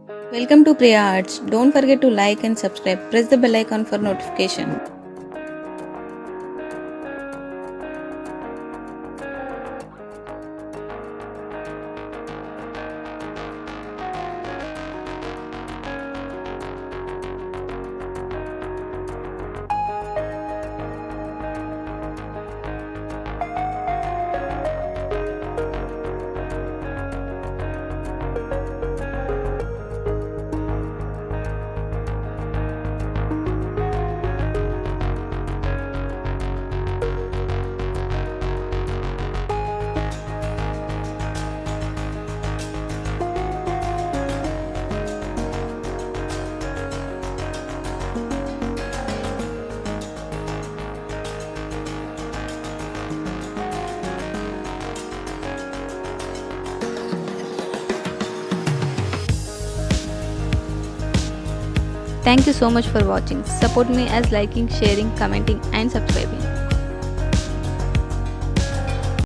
Welcome to Priya Arts. Don't forget to like and subscribe. Press the bell icon for notification. Thank you so much for watching. Support me as liking, sharing, commenting and subscribing.